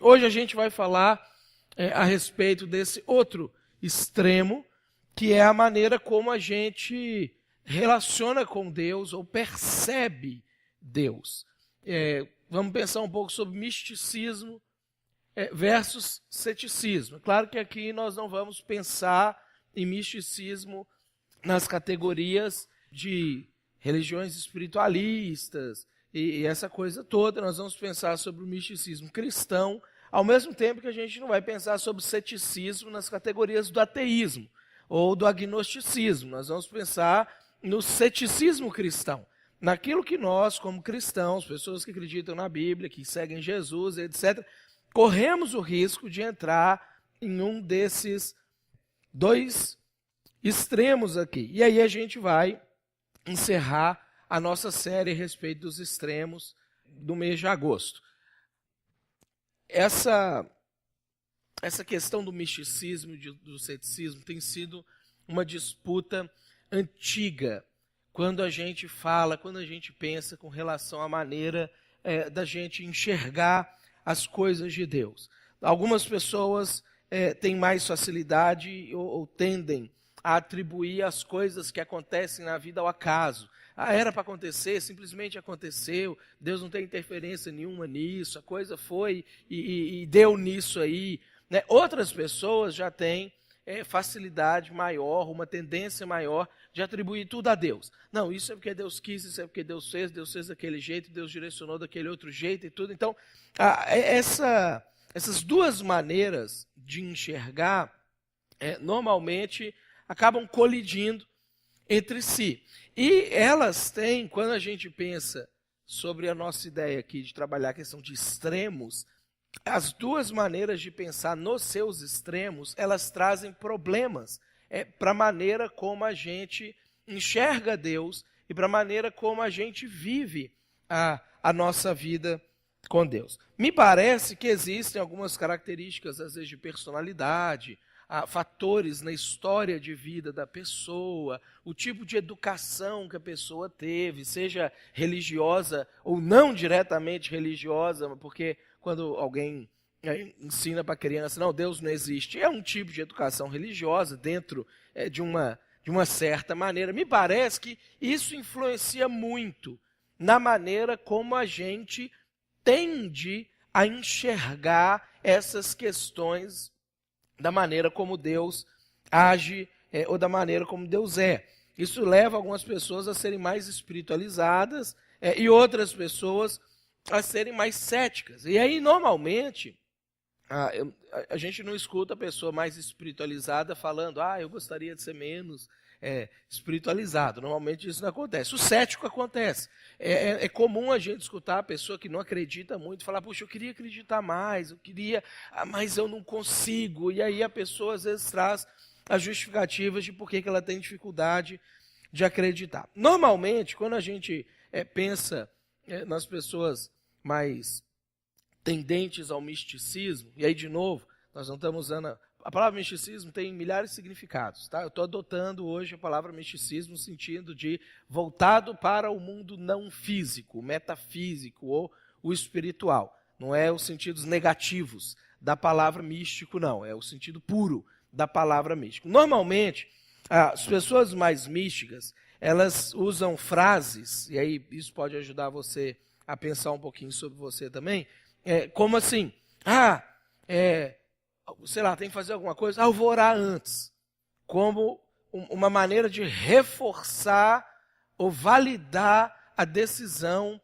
Hoje a gente vai falar a respeito desse outro extremo, que é a maneira como a gente relaciona com Deus ou percebe Deus. Vamos pensar um pouco sobre misticismo versus ceticismo. Claro que aqui nós não vamos pensar em misticismo nas categorias de religiões espiritualistas e essa coisa toda. Nós vamos pensar sobre o misticismo cristão, ao mesmo tempo que a gente não vai pensar sobre ceticismo nas categorias do ateísmo ou do agnosticismo. Nós vamos pensar no ceticismo cristão, naquilo que nós, como cristãos, pessoas que acreditam na Bíblia, que seguem Jesus, etc., corremos o risco de entrar em um desses dois extremos aqui. E aí a gente vai encerrar a nossa série a respeito dos extremos do mês de agosto. Essa questão do misticismo e do ceticismo tem sido uma disputa antiga quando a gente fala, quando a gente pensa com relação à maneira da gente enxergar as coisas de Deus. Algumas pessoas têm mais facilidade ou tendem a atribuir as coisas que acontecem na vida ao acaso. Era para acontecer, simplesmente aconteceu, Deus não tem interferência nenhuma nisso, a coisa foi e deu nisso aí. Né? Outras pessoas já têm facilidade maior, uma tendência maior de atribuir tudo a Deus. Não, isso é porque Deus quis, isso é porque Deus fez daquele jeito, Deus direcionou daquele outro jeito e tudo. Então, essas duas maneiras de enxergar, normalmente acabam colidindo entre si. E elas têm, quando a gente pensa sobre a nossa ideia aqui de trabalhar a questão de extremos, as duas maneiras de pensar nos seus extremos, elas trazem problemas para a maneira como a gente enxerga Deus e para a maneira como a gente vive a nossa vida com Deus. Me parece que existem algumas características, às vezes, de personalidade, fatores na história de vida da pessoa, o tipo de educação que a pessoa teve, seja religiosa ou não diretamente religiosa, porque quando alguém ensina para a criança, não, Deus não existe, é um tipo de educação religiosa dentro de uma certa maneira. Me parece que isso influencia muito na maneira como a gente tende a enxergar essas questões da maneira como Deus age ou da maneira como Deus é. Isso leva algumas pessoas a serem mais espiritualizadas e outras pessoas a serem mais céticas. E aí, normalmente, a gente não escuta a pessoa mais espiritualizada falando, eu gostaria de ser menos espiritualizado. Normalmente isso não acontece. O cético acontece. É comum a gente escutar a pessoa que não acredita muito falar, puxa, eu queria acreditar mais, eu queria, mas eu não consigo. E aí a pessoa às vezes traz as justificativas de por que ela tem dificuldade de acreditar. Normalmente, quando a gente pensa nas pessoas mais tendentes ao misticismo, e aí de novo, nós não estamos usando... A palavra misticismo tem milhares de significados, tá? Eu estou adotando hoje a palavra misticismo no sentido de voltado para o mundo não físico, metafísico ou o espiritual. Não é os sentidos negativos da palavra místico, não. É o sentido puro da palavra místico. Normalmente, as pessoas mais místicas, elas usam frases, e aí isso pode ajudar você a pensar um pouquinho sobre você também, como assim, sei lá, tem que fazer alguma coisa, eu vou orar antes, como uma maneira de reforçar ou validar a decisão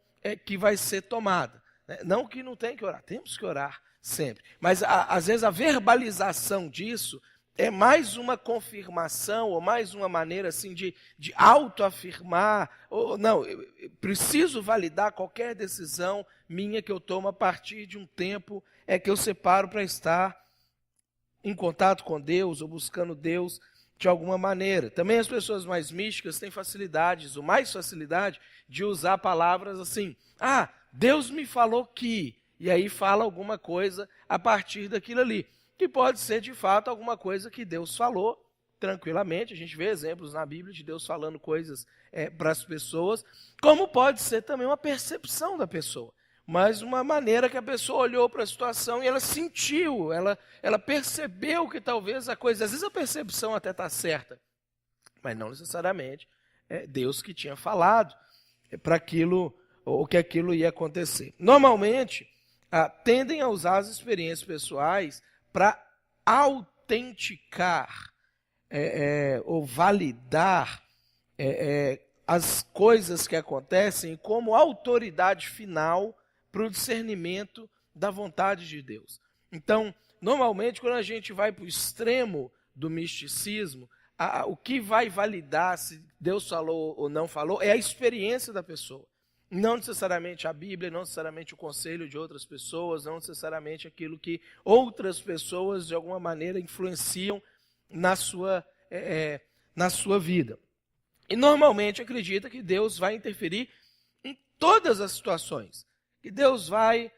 que vai ser tomada. Não que não tem que orar, temos que orar sempre, mas às vezes a verbalização disso é mais uma confirmação ou mais uma maneira assim de autoafirmar, ou não, eu preciso validar qualquer decisão minha que eu tomo a partir de um tempo que eu separo para estar em contato com Deus ou buscando Deus de alguma maneira. Também as pessoas mais místicas têm facilidades, ou mais facilidade, de usar palavras assim, Deus me falou que, e aí fala alguma coisa a partir daquilo ali, que pode ser de fato alguma coisa que Deus falou tranquilamente. A gente vê exemplos na Bíblia de Deus falando coisas para as pessoas, como pode ser também uma percepção da pessoa. mas uma maneira que a pessoa olhou para a situação e ela sentiu, ela percebeu que talvez a coisa, às vezes a percepção até está certa, mas não necessariamente é Deus que tinha falado para aquilo, ou que aquilo ia acontecer. Normalmente, tendem a usar as experiências pessoais para autenticar ou validar as coisas que acontecem como autoridade final para o discernimento da vontade de Deus. Então, normalmente, quando a gente vai para o extremo do misticismo, o que vai validar se Deus falou ou não falou é a experiência da pessoa. Não necessariamente a Bíblia, não necessariamente o conselho de outras pessoas, não necessariamente aquilo que outras pessoas, de alguma maneira, influenciam na sua vida. E normalmente acredita que Deus vai interferir em todas as situações. Que Deus vai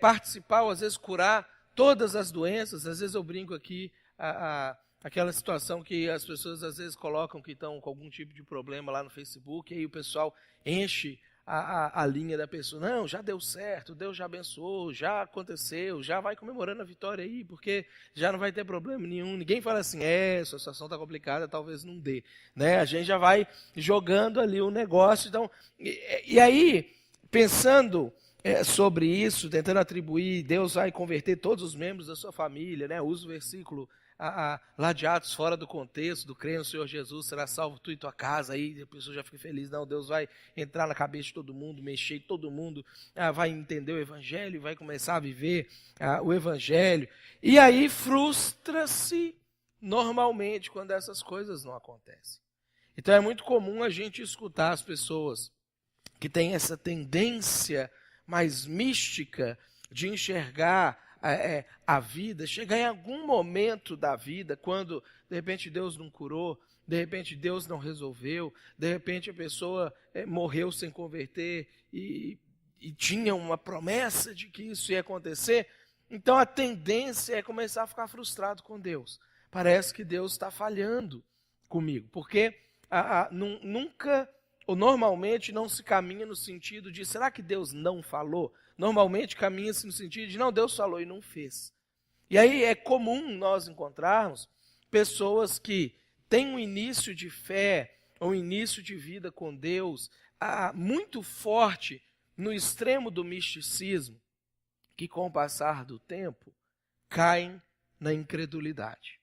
participar, ou às vezes curar todas as doenças. Às vezes eu brinco aqui, aquela situação que as pessoas às vezes colocam que estão com algum tipo de problema lá no Facebook, e aí o pessoal enche a linha da pessoa. Não, já deu certo, Deus já abençoou, já aconteceu, já vai comemorando a vitória aí, porque já não vai ter problema nenhum. Ninguém fala assim, sua situação está complicada, talvez não dê. Né? A gente já vai jogando ali o negócio. Então, e aí, pensando sobre isso, tentando atribuir, Deus vai converter todos os membros da sua família, né? Usa o versículo lá de Atos, fora do contexto, do crer no Senhor Jesus, será salvo tu e tua casa, aí a pessoa já fica feliz. Não, Deus vai entrar na cabeça de todo mundo, mexer em todo mundo, vai entender o Evangelho, vai começar a viver o Evangelho, e aí frustra-se normalmente quando essas coisas não acontecem. Então é muito comum a gente escutar as pessoas que têm essa tendência mais mística de enxergar a vida, chegar em algum momento da vida, quando de repente Deus não curou, de repente Deus não resolveu, de repente a pessoa morreu sem converter e tinha uma promessa de que isso ia acontecer. Então a tendência é começar a ficar frustrado com Deus. Parece que Deus está falhando comigo, porque nunca ou normalmente não se caminha no sentido de, será que Deus não falou? Normalmente caminha-se no sentido de, não, Deus falou e não fez. E aí é comum nós encontrarmos pessoas que têm um início de fé, ou um início de vida com Deus, muito forte no extremo do misticismo, que com o passar do tempo caem na incredulidade,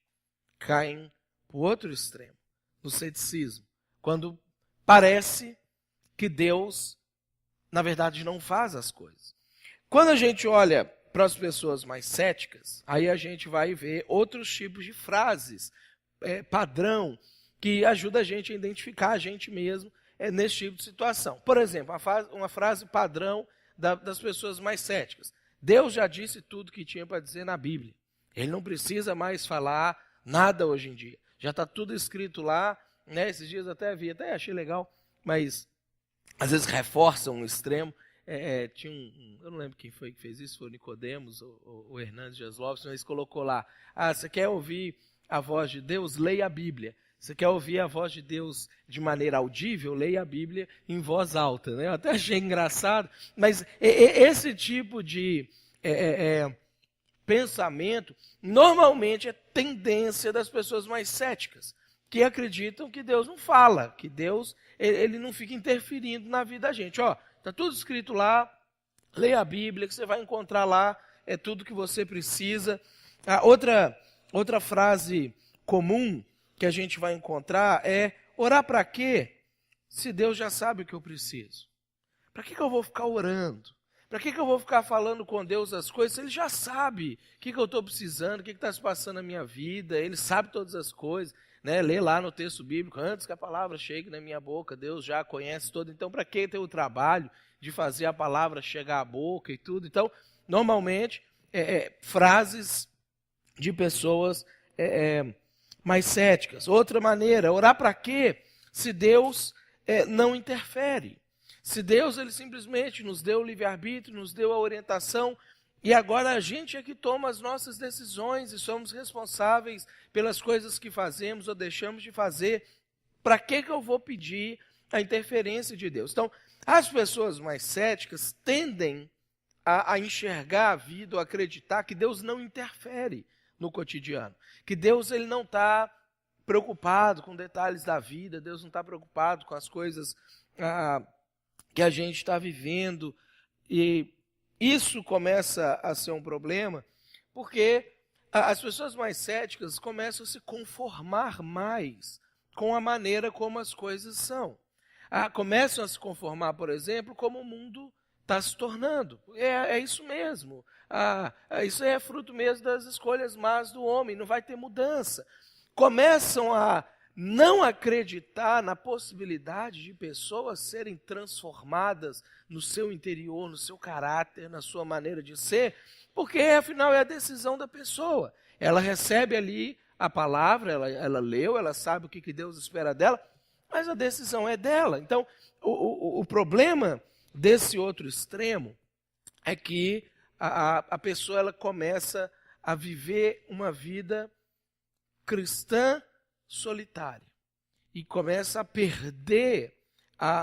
caem para o outro extremo, no ceticismo, quando parece que Deus, na verdade, não faz as coisas. Quando a gente olha para as pessoas mais céticas, aí a gente vai ver outros tipos de frases, padrão, que ajuda a gente a identificar a gente mesmo nesse tipo de situação. Por exemplo, uma frase padrão das pessoas mais céticas. Deus já disse tudo que tinha para dizer na Bíblia. Ele não precisa mais falar nada hoje em dia. Já está tudo escrito lá, né? Esses dias até achei legal, mas às vezes reforçam um extremo. Tinha eu não lembro quem foi que fez isso, foi o Nicodemos ou o Hernandes Dias Lopes, mas colocou lá, você quer ouvir a voz de Deus? Leia a Bíblia. Você quer ouvir a voz de Deus de maneira audível? Leia a Bíblia em voz alta. Né? Eu até achei engraçado, mas esse tipo de pensamento normalmente é tendência das pessoas mais céticas, que acreditam que Deus não fala, que Deus ele não fica interferindo na vida da gente. Está tudo escrito lá, leia a Bíblia, que você vai encontrar lá tudo que você precisa. Outra frase comum que a gente vai encontrar é, orar para quê? Se Deus já sabe o que eu preciso. Para que eu vou ficar orando? Para que eu vou ficar falando com Deus as coisas? Ele já sabe o que eu estou precisando, o que está se passando na minha vida, Ele sabe todas as coisas. Né? Lê lá no texto bíblico, antes que a palavra chegue na minha boca, Deus já conhece todo. Então, para que ter o trabalho de fazer a palavra chegar à boca e tudo? Então, normalmente, frases de pessoas mais céticas. Outra maneira, orar para quê? Se Deus não interfere. Se Deus ele simplesmente nos deu o livre-arbítrio, nos deu a orientação, e agora a gente é que toma as nossas decisões e somos responsáveis pelas coisas que fazemos ou deixamos de fazer. Para que eu vou pedir a interferência de Deus? Então, as pessoas mais céticas tendem a enxergar a vida, ou acreditar que Deus não interfere no cotidiano. Que Deus ele não está preocupado com detalhes da vida, Deus não está preocupado com as coisas que a gente está vivendo. E isso começa a ser um problema, porque as pessoas mais céticas começam a se conformar mais com a maneira como as coisas são. Começam a se conformar, por exemplo, como o mundo está se tornando. É isso mesmo. Isso é fruto mesmo das escolhas más do homem, não vai ter mudança. Começam a não acreditar na possibilidade de pessoas serem transformadas no seu interior, no seu caráter, na sua maneira de ser, porque afinal é a decisão da pessoa. Ela recebe ali a palavra, ela leu, ela sabe o que Deus espera dela, mas a decisão é dela. Então, o problema desse outro extremo é que a pessoa ela começa a viver uma vida cristã solitária e começa a perder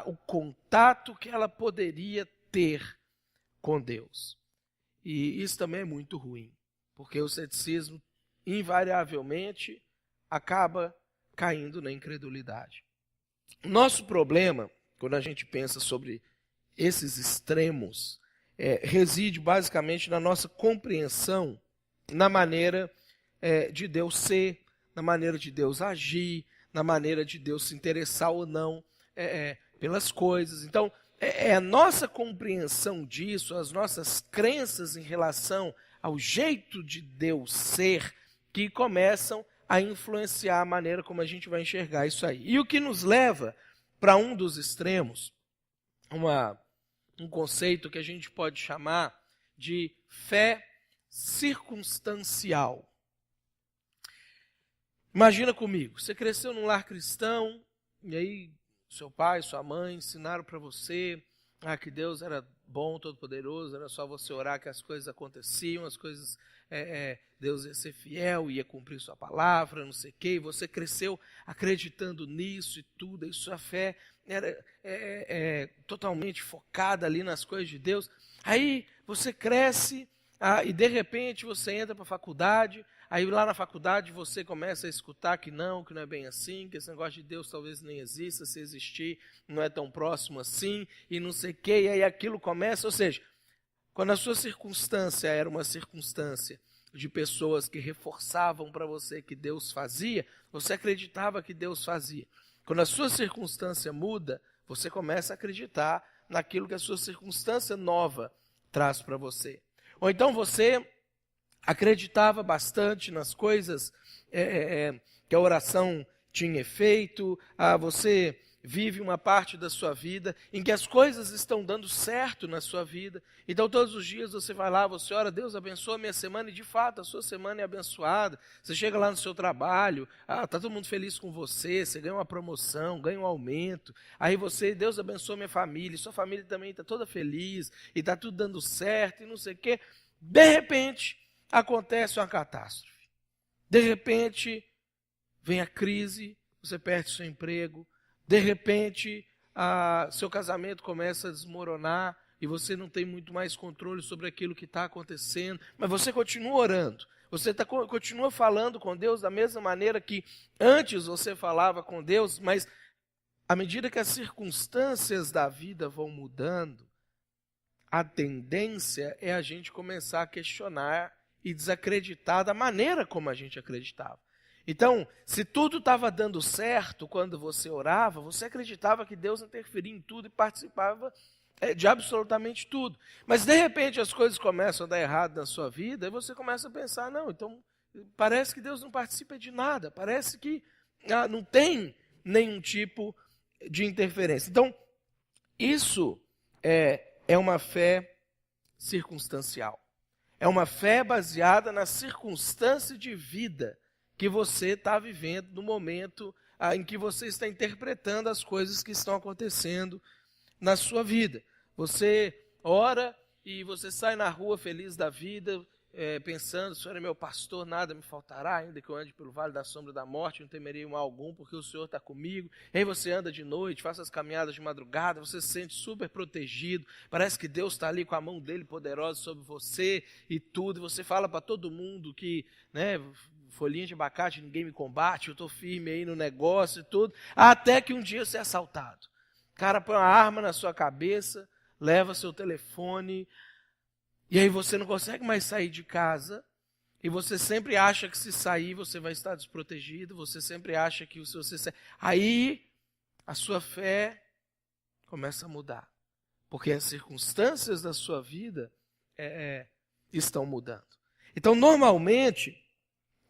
o contato que ela poderia ter com Deus. E isso também é muito ruim, porque o ceticismo invariavelmente acaba caindo na incredulidade. Nosso problema, quando a gente pensa sobre esses extremos, reside basicamente na nossa compreensão, na maneira de Deus ser, na maneira de Deus agir, na maneira de Deus se interessar ou não pelas coisas. Então, é a nossa compreensão disso, as nossas crenças em relação ao jeito de Deus ser, que começam a influenciar a maneira como a gente vai enxergar isso aí. E o que nos leva para um dos extremos, um conceito que a gente pode chamar de fé circunstancial. Imagina comigo, você cresceu num lar cristão, e aí seu pai, sua mãe ensinaram para você que Deus era bom, todo-poderoso, era só você orar que as coisas aconteciam, as coisas, Deus ia ser fiel, ia cumprir sua palavra, não sei o quê, e você cresceu acreditando nisso e tudo, e sua fé era totalmente focada ali nas coisas de Deus. Aí você cresce e de repente você entra para a faculdade, aí lá na faculdade você começa a escutar que não é bem assim, que esse negócio de Deus talvez nem exista, se existir não é tão próximo assim, e não sei o quê, e aí aquilo começa, ou seja, quando a sua circunstância era uma circunstância de pessoas que reforçavam para você que Deus fazia, você acreditava que Deus fazia. Quando a sua circunstância muda, você começa a acreditar naquilo que a sua circunstância nova traz para você. Ou então você acreditava bastante nas coisas que a oração tinha efeito, você vive uma parte da sua vida em que as coisas estão dando certo na sua vida. Então todos os dias você vai lá, você ora, Deus abençoa a minha semana, e de fato a sua semana é abençoada. Você chega lá no seu trabalho, está todo mundo feliz com você, você ganha uma promoção, ganha um aumento. Aí você, Deus abençoa minha família, e sua família também está toda feliz, e está tudo dando certo, e não sei o quê. De repente, acontece uma catástrofe. De repente, vem a crise, você perde seu emprego. De repente, seu casamento começa a desmoronar e você não tem muito mais controle sobre aquilo que está acontecendo. Mas você continua orando. Você continua falando com Deus da mesma maneira que antes você falava com Deus, mas à medida que as circunstâncias da vida vão mudando, a tendência é a gente começar a questionar e desacreditar da maneira como a gente acreditava. Então, se tudo estava dando certo quando você orava, você acreditava que Deus interferia em tudo e participava de absolutamente tudo. Mas, de repente, as coisas começam a dar errado na sua vida e você começa a pensar, não, então, parece que Deus não participa de nada, parece que não tem nenhum tipo de interferência. Então, isso é uma fé circunstancial. É uma fé baseada na circunstância de vida que você está vivendo no momento em que você está interpretando as coisas que estão acontecendo na sua vida. Você ora e você sai na rua feliz da vida, pensando, o Senhor é meu pastor, nada me faltará, ainda que eu ande pelo vale da sombra da morte, não temerei mal algum, porque o Senhor está comigo. E aí você anda de noite, faz as caminhadas de madrugada, você se sente super protegido, parece que Deus está ali com a mão dele poderosa sobre você e tudo, e você fala para todo mundo que, né, folhinha de abacate, ninguém me combate, eu estou firme aí no negócio e tudo, até que um dia você é assaltado. O cara põe uma arma na sua cabeça, leva seu telefone, e aí você não consegue mais sair de casa, e você sempre acha que se sair você vai estar desprotegido, você sempre acha que se você sair... Aí a sua fé começa a mudar, porque as circunstâncias da sua vida estão mudando. Então, normalmente,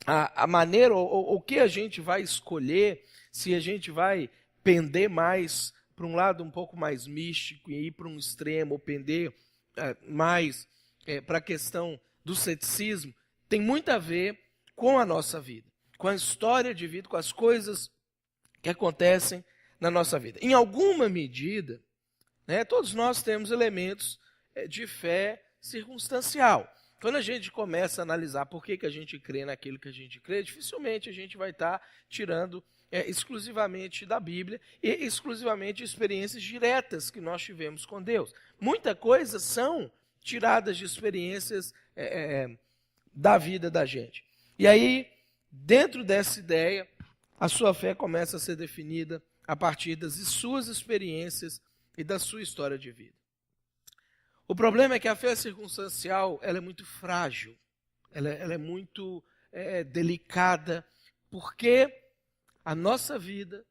a maneira, o que a gente vai escolher, se a gente vai pender mais para um lado um pouco mais místico e ir para um extremo, ou pender mais para a questão do ceticismo, tem muito a ver com a nossa vida, com a história de vida, com as coisas que acontecem na nossa vida. Em alguma medida, né, todos nós temos elementos de fé circunstancial. Quando a gente começa a analisar por que a gente crê naquilo que a gente crê, dificilmente a gente vai estar tirando exclusivamente da Bíblia e exclusivamente de experiências diretas que nós tivemos com Deus. Muita coisa são tiradas de experiências da vida da gente. E aí, dentro dessa ideia, a sua fé começa a ser definida a partir das suas experiências e da sua história de vida. O problema é que a fé circunstancial ela é muito frágil, ela é muito delicada, porque a nossa vida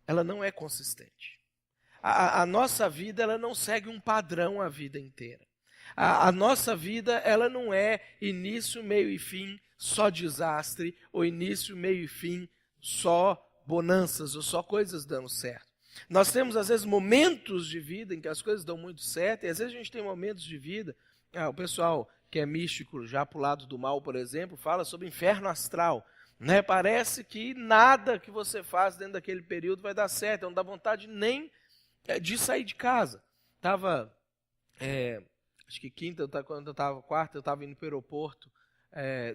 ela não é consistente. A nossa vida ela não segue um padrão a vida inteira. A nossa vida ela não é início, meio e fim, só desastre, ou início, meio e fim, só bonanças, ou só coisas dando certo. Nós temos, às vezes, momentos de vida em que as coisas dão muito certo, e às vezes a gente tem momentos de vida, o pessoal que é místico, já para o lado do mal, por exemplo, fala sobre inferno astral. Né? Parece que nada que você faz dentro daquele período vai dar certo, não dá vontade nem de sair de casa. Acho que quarta, eu estava indo para o aeroporto,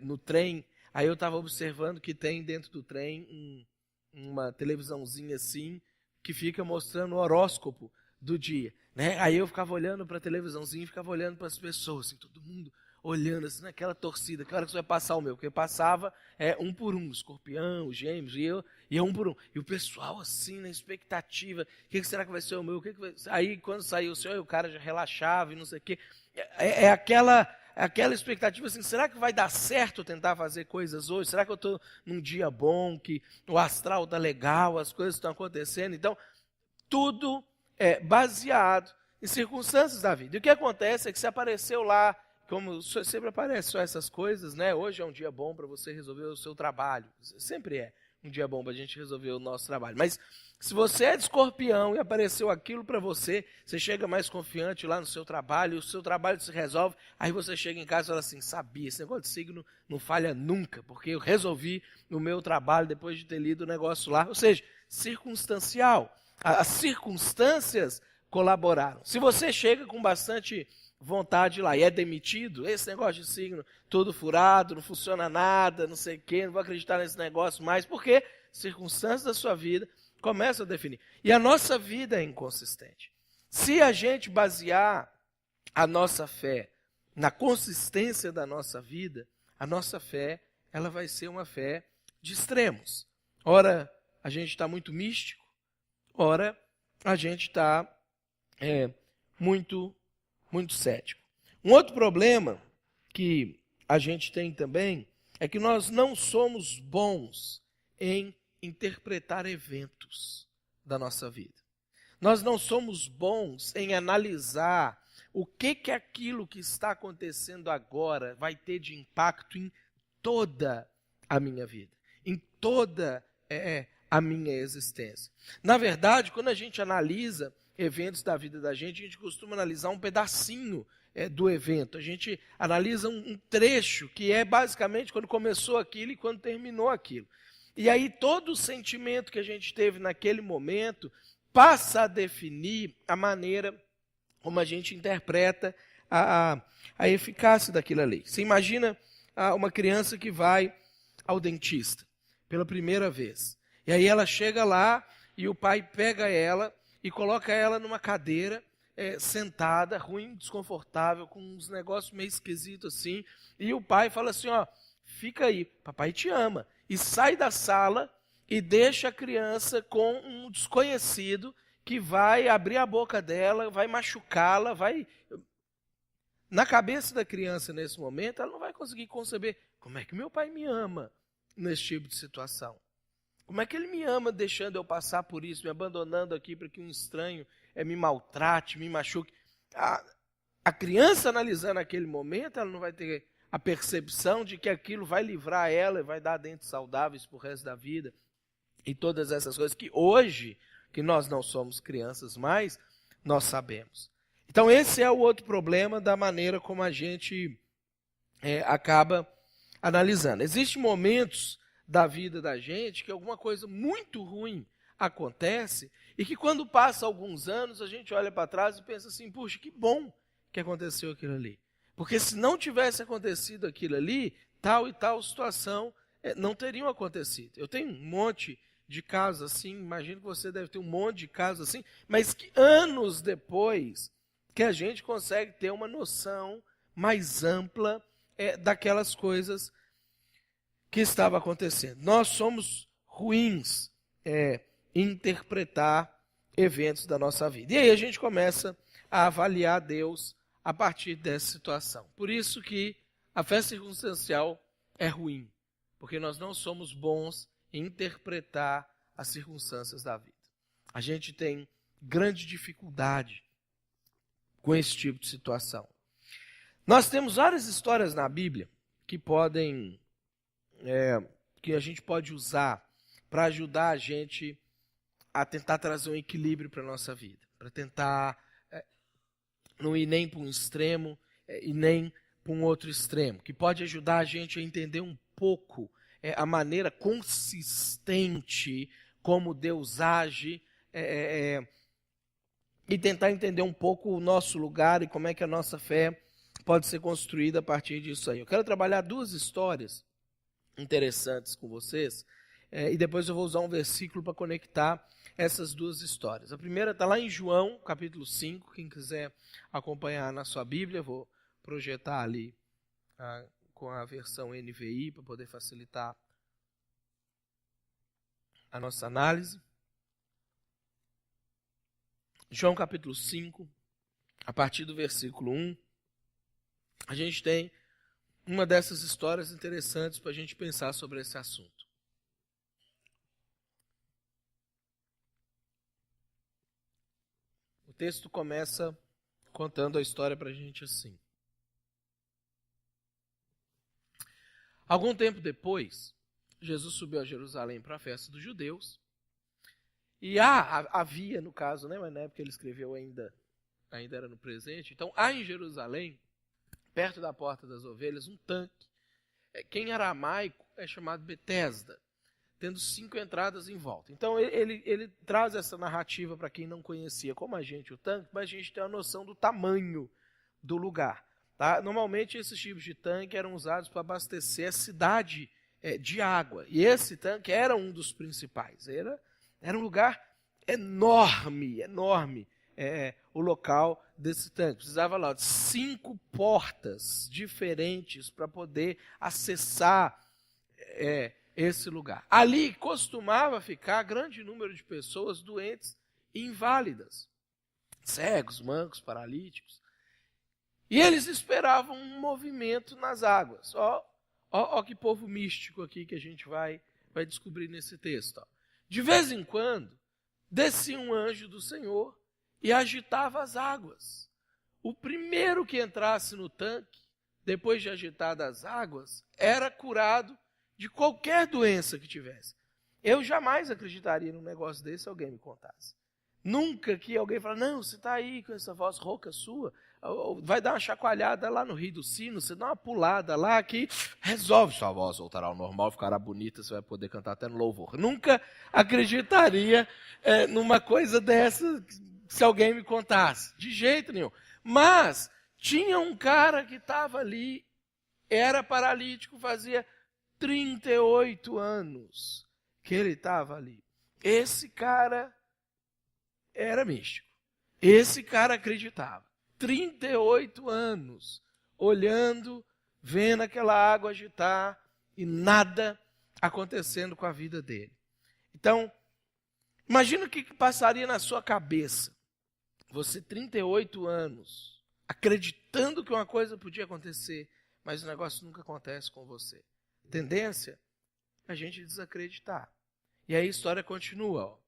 no trem, aí eu estava observando que tem dentro do trem uma televisãozinha assim, que fica mostrando o horóscopo do dia. Né? Aí eu ficava olhando para a televisãozinha e ficava olhando para as pessoas, assim, todo mundo olhando assim, naquela torcida, que hora que você vai passar o meu? Porque passava um por um, Escorpião, Gêmeos, e um por um. E o pessoal assim, na expectativa, o que será que vai ser o meu? Aí quando saiu o seu, aí o cara já relaxava e não sei o quê. Aquela expectativa assim, será que vai dar certo tentar fazer coisas hoje? Será que eu estou num dia bom, que o astral está legal, as coisas estão acontecendo? Então, tudo é baseado em circunstâncias da vida. E o que acontece é que se apareceu lá, como sempre aparece só essas coisas, né? Hoje é um dia bom para você resolver o seu trabalho. Sempre é um dia bom para a gente resolver o nosso trabalho. Mas se você é de Escorpião e apareceu aquilo para você, você chega mais confiante lá no seu trabalho, o seu trabalho se resolve, aí você chega em casa e fala assim, sabia, esse negócio de signo não falha nunca, porque eu resolvi o meu trabalho depois de ter lido o negócio lá. Ou seja, circunstancial. As circunstâncias colaboraram. Se você chega com bastante vontade lá e é demitido, esse negócio de signo todo furado, não funciona nada, não sei o quê, não vou acreditar nesse negócio mais, porque circunstâncias da sua vida começam a definir. E a nossa vida é inconsistente. Se a gente basear a nossa fé na consistência da nossa vida, a nossa fé ela vai ser uma fé de extremos. Ora, a gente está muito místico, ora, a gente está muito cético. Um outro problema que a gente tem também é que nós não somos bons em interpretar eventos da nossa vida. Nós não somos bons em analisar o que aquilo que está acontecendo agora vai ter de impacto em toda a minha vida, em toda a minha existência. Na verdade, quando a gente analisa eventos da vida da gente, a gente costuma analisar um pedacinho do evento. A gente analisa um trecho, que é basicamente quando começou aquilo e quando terminou aquilo. E aí todo o sentimento que a gente teve naquele momento passa a definir a maneira como a gente interpreta a eficácia daquilo ali. Você imagina uma criança que vai ao dentista pela primeira vez. E aí ela chega lá e o pai pega ela e coloca ela numa cadeira, sentada, ruim, desconfortável, com uns negócios meio esquisitos assim. E o pai fala assim, ó, fica aí, papai te ama. E sai da sala e deixa a criança com um desconhecido que vai abrir a boca dela, vai machucá-la, vai... Na cabeça da criança, nesse momento, ela não vai conseguir conceber como é que meu pai me ama nesse tipo de situação. Como é que ele me ama deixando eu passar por isso, me abandonando aqui para que um estranho me maltrate, me machuque. A criança analisando aquele momento, ela não vai ter a percepção de que aquilo vai livrar ela e vai dar dentes saudáveis para o resto da vida. E todas essas coisas que hoje, que nós não somos crianças mais, nós sabemos. Então esse é o outro problema da maneira como a gente acaba analisando. Existem momentos da vida da gente que alguma coisa muito ruim acontece e que quando passa alguns anos a gente olha para trás e pensa assim, puxa, que bom que aconteceu aquilo ali. Porque se não tivesse acontecido aquilo ali, tal e tal situação não teriam acontecido. Eu tenho um monte de casos assim, imagino que você deve ter um monte de casos assim, mas que anos depois que a gente consegue ter uma noção mais ampla daquelas coisas que estava acontecendo. Nós somos ruins em interpretar eventos da nossa vida. E aí a gente começa a avaliar Deus a partir dessa situação. Por isso que a fé circunstancial é ruim, porque nós não somos bons em interpretar as circunstâncias da vida. A gente tem grande dificuldade com esse tipo de situação. Nós temos várias histórias na Bíblia que que a gente pode usar para ajudar a gente a tentar trazer um equilíbrio para a nossa vida, para tentar não ir nem para um extremo e nem para um outro extremo, que pode ajudar a gente a entender um pouco a maneira consistente como Deus age e tentar entender um pouco o nosso lugar e como é que a nossa fé pode ser construída a partir disso aí. Eu quero trabalhar duas histórias interessantes com vocês, e depois eu vou usar um versículo para conectar essas duas histórias. A primeira está lá em João, capítulo 5, quem quiser acompanhar na sua Bíblia, vou projetar ali com a versão NVI para poder facilitar a nossa análise. João capítulo 5, a partir do versículo 1, a gente tem uma dessas histórias interessantes para a gente pensar sobre esse assunto. O texto começa contando a história para a gente assim. Algum tempo depois, Jesus subiu a Jerusalém para a festa dos judeus. E havia, no caso, né, mas na época ele escreveu ainda era no presente. Então, há em Jerusalém, perto da Porta das Ovelhas, um tanque, que em aramaico é chamado Betesda, tendo 5 entradas em volta. Então, ele traz essa narrativa para quem não conhecia, como a gente, o tanque, mas a gente tem uma noção do tamanho do lugar. Tá? Normalmente, esses tipos de tanque eram usados para abastecer a cidade de água. E esse tanque era um dos principais. Era um lugar enorme, o local desse tanque. Precisava lá de 5 portas diferentes para poder acessar esse lugar. Ali costumava ficar grande número de pessoas doentes e inválidas, cegos, mancos, paralíticos. E eles esperavam um movimento nas águas. Ó que povo místico aqui que a gente vai descobrir nesse texto. Ó. De vez em quando, descia um anjo do Senhor e agitava as águas. O primeiro que entrasse no tanque, depois de agitadas as águas, era curado de qualquer doença que tivesse. Eu jamais acreditaria num negócio desse se alguém me contasse. Nunca que alguém fala, não, você está aí com essa voz rouca sua, vai dar uma chacoalhada lá no Rio do Sino, você dá uma pulada lá que resolve, sua voz voltará ao normal, ficará bonita, você vai poder cantar até no louvor. Nunca acreditaria numa coisa dessa se alguém me contasse, de jeito nenhum. Mas Tinha um cara que estava ali, era paralítico, fazia 38 anos que ele estava ali. Esse cara era místico. Esse cara acreditava. 38 anos, olhando, vendo aquela água agitar e nada acontecendo com a vida dele. Então, imagina o que passaria na sua cabeça. Você, 38 anos, acreditando que uma coisa podia acontecer, mas o negócio nunca acontece com você. Tendência é a gente desacreditar. E aí a história continua. Ó.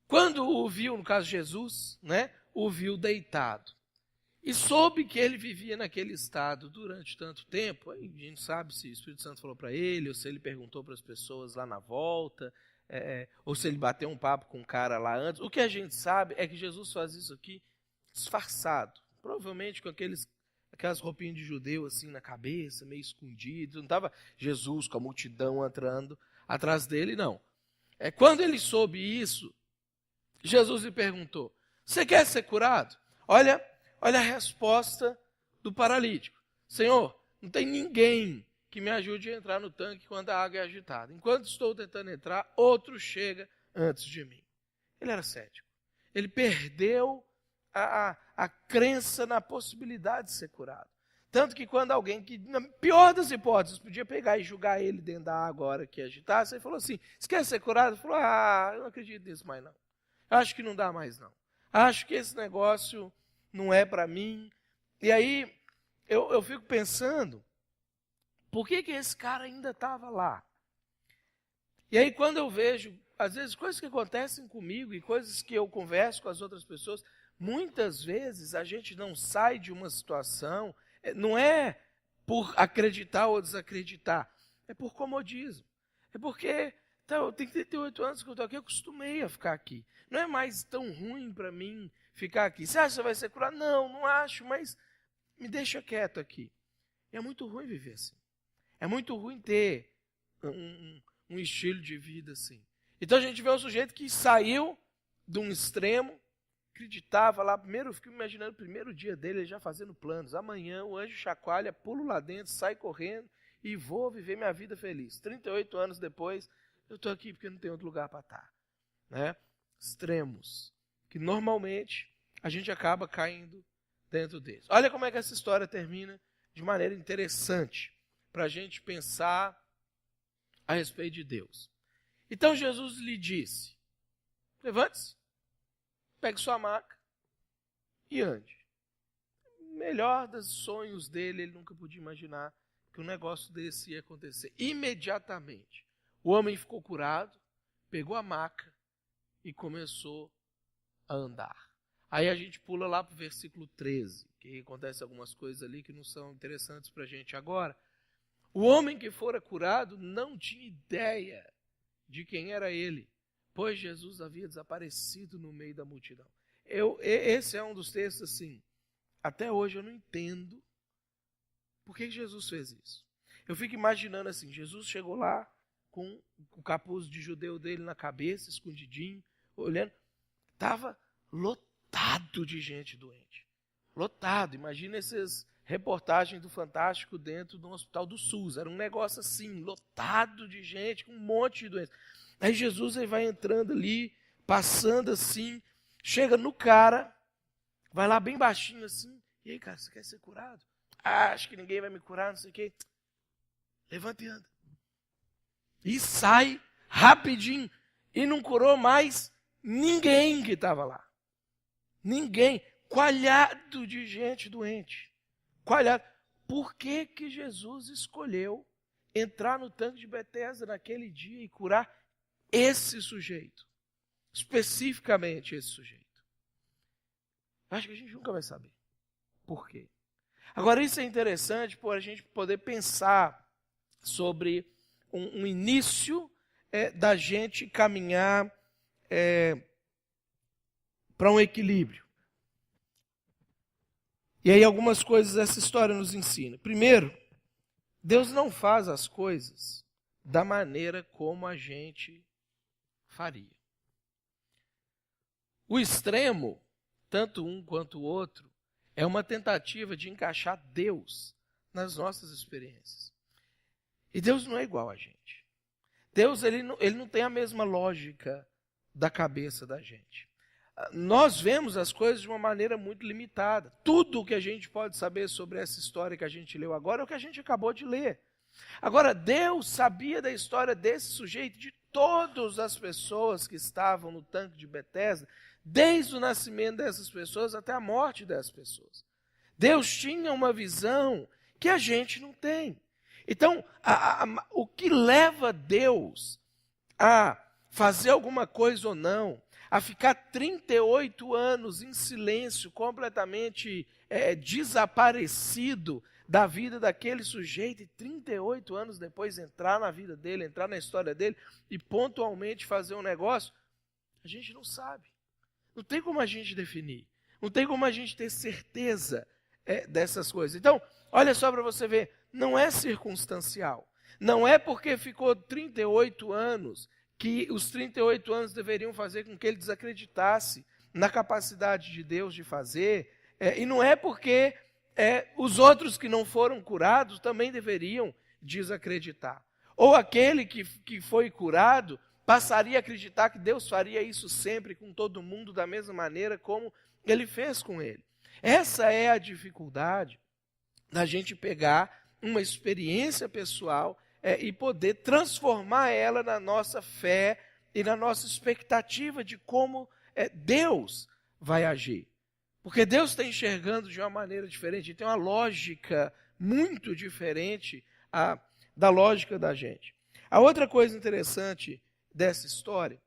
Quando o viu, no caso de Jesus, né, o viu deitado, e soube que ele vivia naquele estado durante tanto tempo, aí a gente sabe se o Espírito Santo falou para ele, ou se ele perguntou para as pessoas lá na volta, ou se ele bateu um papo com um cara lá antes. O que a gente sabe é que Jesus faz isso aqui disfarçado, provavelmente com aquelas roupinhas de judeu assim na cabeça, meio escondido. Não estava Jesus com a multidão entrando atrás dele, não. Quando ele soube isso, Jesus lhe perguntou: você quer ser curado? Olha a resposta do paralítico. Senhor, não tem ninguém que me ajude a entrar no tanque quando a água é agitada. Enquanto estou tentando entrar, outro chega antes de mim. Ele era cético. Ele perdeu a crença na possibilidade de ser curado. Tanto que quando alguém que, na pior das hipóteses, podia pegar e julgar ele dentro da água a hora que agitasse, ele falou assim: você quer ser curado? Ele falou: eu não acredito nisso mais não. Acho que não dá mais não. Acho que esse negócio não é para mim. E aí eu fico pensando, por que esse cara ainda estava lá? E aí quando eu vejo, às vezes, coisas que acontecem comigo e coisas que eu converso com as outras pessoas, muitas vezes a gente não sai de uma situação, não é por acreditar ou desacreditar, é por comodismo. É porque eu tenho 38 anos que eu estou aqui, eu acostumei a ficar aqui. Não é mais tão ruim para mim ficar aqui. Você acha que você vai ser curado? Não acho, mas me deixa quieto aqui. E é muito ruim viver assim. É muito ruim ter um estilo de vida assim. Então a gente vê um sujeito que saiu de um extremo, acreditava lá, primeiro, eu fico imaginando o primeiro dia dele, ele já fazendo planos. Amanhã o anjo chacoalha, pulo lá dentro, sai correndo e vou viver minha vida feliz. 38 anos depois, eu estou aqui porque não tem outro lugar para estar. Né? Extremos, que normalmente a gente acaba caindo dentro deles. Olha como é que essa história termina de maneira interessante para a gente pensar a respeito de Deus. Então Jesus lhe disse: levante-se, pegue sua maca e ande. Melhor dos sonhos dele, ele nunca podia imaginar que um negócio desse ia acontecer. Imediatamente, o homem ficou curado, pegou a maca e começou a andar. Aí a gente pula lá para o versículo 13, que acontece algumas coisas ali que não são interessantes para a gente agora. O homem que fora curado não tinha ideia de quem era ele, pois Jesus havia desaparecido no meio da multidão. Esse é um dos textos assim, até hoje eu não entendo por que Jesus fez isso. Eu fico imaginando assim, Jesus chegou lá com o capuz de judeu dele na cabeça, escondidinho, olhando, estava lotado de gente doente. Lotado. Imagina essas reportagens do Fantástico dentro do hospital do SUS. Era um negócio assim, lotado de gente, com um monte de doença. Aí Jesus aí vai entrando ali, passando assim, chega no cara, vai lá bem baixinho assim. E aí, cara, você quer ser curado? Acho que ninguém vai me curar, não sei o quê. Levanta e anda. E sai rapidinho. E não curou mais ninguém que estava lá. Ninguém. Coalhado de gente doente. Coalhado. Por que Jesus escolheu entrar no tanque de Betesda naquele dia e curar esse sujeito? Especificamente esse sujeito. Acho que a gente nunca vai saber. Por quê? Agora, isso é interessante por a gente poder pensar sobre um início da gente caminhar para um equilíbrio. E aí algumas coisas essa história nos ensina. Primeiro, Deus não faz as coisas da maneira como a gente faria. O extremo, tanto um quanto o outro, é uma tentativa de encaixar Deus nas nossas experiências. E Deus não é igual a gente. Deus ele não tem a mesma lógica da cabeça da gente. Nós vemos as coisas de uma maneira muito limitada. Tudo o que a gente pode saber sobre essa história que a gente leu agora é o que a gente acabou de ler. Agora, Deus sabia da história desse sujeito, de todas as pessoas que estavam no tanque de Betesda, desde o nascimento dessas pessoas até a morte dessas pessoas. Deus tinha uma visão que a gente não tem. Então, o que leva Deus a fazer alguma coisa ou não, a ficar 38 anos em silêncio, completamente desaparecido da vida daquele sujeito, e 38 anos depois entrar na vida dele, entrar na história dele e pontualmente fazer um negócio, a gente não sabe. Não tem como a gente definir. Não tem como a gente ter certeza dessas coisas. Então, olha só para você ver, não é circunstancial. Não é porque ficou 38 anos que os 38 anos deveriam fazer com que ele desacreditasse na capacidade de Deus de fazer. E não é porque os outros que não foram curados também deveriam desacreditar. Ou aquele que foi curado passaria a acreditar que Deus faria isso sempre com todo mundo da mesma maneira como ele fez com ele. Essa é a dificuldade da gente pegar uma experiência pessoal e poder transformar ela na nossa fé e na nossa expectativa de como Deus vai agir. Porque Deus está enxergando de uma maneira diferente, tem uma lógica muito diferente da lógica da gente. A outra coisa interessante dessa história,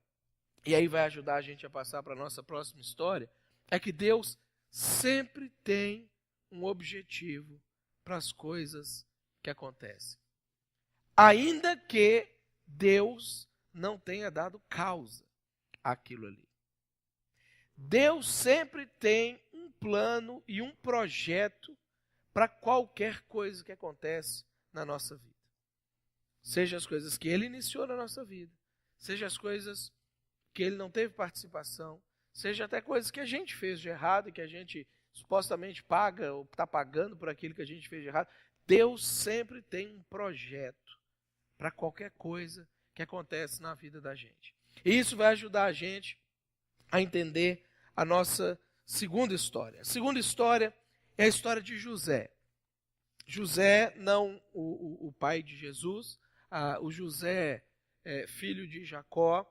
e aí vai ajudar a gente a passar para a nossa próxima história, é que Deus sempre tem um objetivo para as coisas que acontecem. Ainda que Deus não tenha dado causa àquilo ali. Deus sempre tem um plano e um projeto para qualquer coisa que acontece na nossa vida. Seja as coisas que Ele iniciou na nossa vida, seja as coisas que Ele não teve participação, seja até coisas que a gente fez de errado e que a gente supostamente paga ou está pagando por aquilo que a gente fez de errado. Deus sempre tem um projeto para qualquer coisa que acontece na vida da gente. E isso vai ajudar a gente a entender a nossa segunda história. A segunda história é a história de José. José, não o pai de Jesus, o José, filho de Jacó.